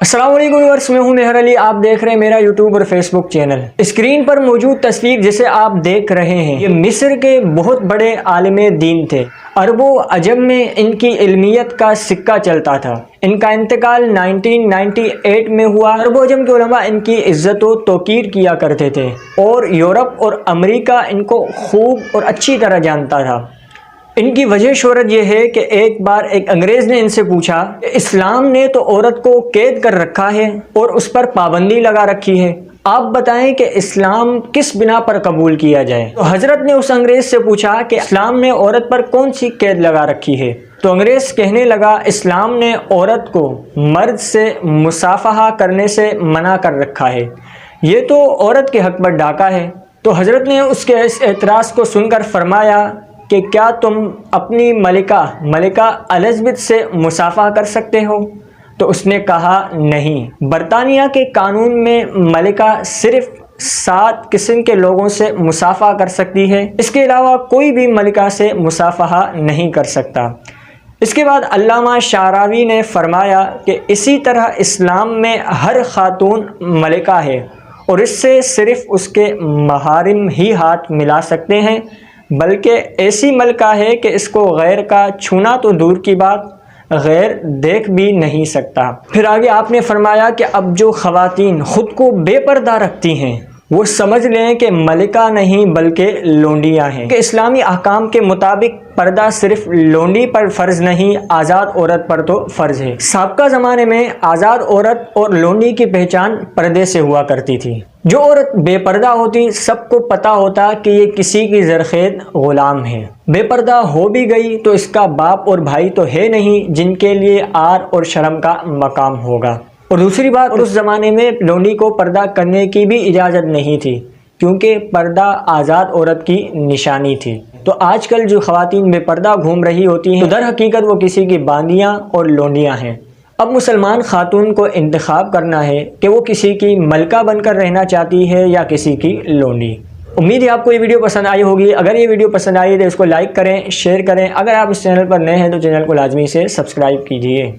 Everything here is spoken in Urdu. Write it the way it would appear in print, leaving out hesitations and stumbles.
السلام علیکم ویورز، میں ہوں مہر علی۔ آپ دیکھ رہے ہیں میرا یوٹیوب اور فیس بک چینل۔ اسکرین پر موجود تصویر جسے آپ دیکھ رہے ہیں، یہ مصر کے بہت بڑے عالم دین تھے۔ عرب و عجم میں ان کی علمیت کا سکہ چلتا تھا۔ ان کا انتقال 1998 میں ہوا۔ عرب و عجم کے علماء ان کی عزت و توقیر کیا کرتے تھے اور یورپ اور امریکہ ان کو خوب اور اچھی طرح جانتا تھا۔ ان کی وجہ شہرت یہ ہے کہ ایک بار ایک انگریز نے ان سے پوچھا کہ اسلام نے تو عورت کو قید کر رکھا ہے اور اس پر پابندی لگا رکھی ہے، آپ بتائیں کہ اسلام کس بنا پر قبول کیا جائے؟ تو حضرت نے اس انگریز سے پوچھا کہ اسلام نے عورت پر کون سی قید لگا رکھی ہے؟ تو انگریز کہنے لگا، اسلام نے عورت کو مرد سے مصافحہ کرنے سے منع کر رکھا ہے، یہ تو عورت کے حق پر ڈاکہ ہے۔ تو حضرت نے اس کے اس اعتراض کو سن کر فرمایا کہ کیا تم اپنی ملکہ الزبتھ سے مصافحہ کر سکتے ہو؟ تو اس نے کہا نہیں، برطانیہ کے قانون میں ملکہ صرف 7 قسم کے لوگوں سے مصافحہ کر سکتی ہے، اس کے علاوہ کوئی بھی ملکہ سے مصافحہ نہیں کر سکتا۔ اس کے بعد علامہ شعراوی نے فرمایا کہ اسی طرح اسلام میں ہر خاتون ملکہ ہے اور اس سے صرف اس کے محارم ہی ہاتھ ملا سکتے ہیں، بلکہ ایسی ملکہ ہے کہ اس کو غیر کا چھونا تو دور کی بات، غیر دیکھ بھی نہیں سکتا۔ پھر آگے آپ نے فرمایا کہ اب جو خواتین خود کو بے پردہ رکھتی ہیں وہ سمجھ لیں کہ ملکہ نہیں بلکہ لونڈیاں ہیں، کہ اسلامی احکام کے مطابق پردہ صرف لونڈی پر فرض نہیں، آزاد عورت پر تو فرض ہے۔ سابقہ زمانے میں آزاد عورت اور لونڈی کی پہچان پردے سے ہوا کرتی تھی۔ جو عورت بے پردہ ہوتی سب کو پتہ ہوتا کہ یہ کسی کی زرخیز غلام ہے۔ بے پردہ ہو بھی گئی تو اس کا باپ اور بھائی تو ہے نہیں جن کے لیے آر اور شرم کا مقام ہوگا۔ اور دوسری بات، اس زمانے میں لونڈی کو پردہ کرنے کی بھی اجازت نہیں تھی، کیونکہ پردہ آزاد عورت کی نشانی تھی۔ تو آج کل جو خواتین بے پردہ گھوم رہی ہوتی ہیں تو در حقیقت وہ کسی کی باندیاں اور لونڈیاں ہیں۔ اب مسلمان خاتون کو انتخاب کرنا ہے کہ وہ کسی کی ملکہ بن کر رہنا چاہتی ہے یا کسی کی لونڈی۔ امید ہے آپ کو یہ ویڈیو پسند آئی ہوگی۔ اگر یہ ویڈیو پسند آئی تو اس کو لائک کریں، شیئر کریں۔ اگر آپ اس چینل پر نئے ہیں تو چینل کو لازمی سے سبسکرائب کیجئے۔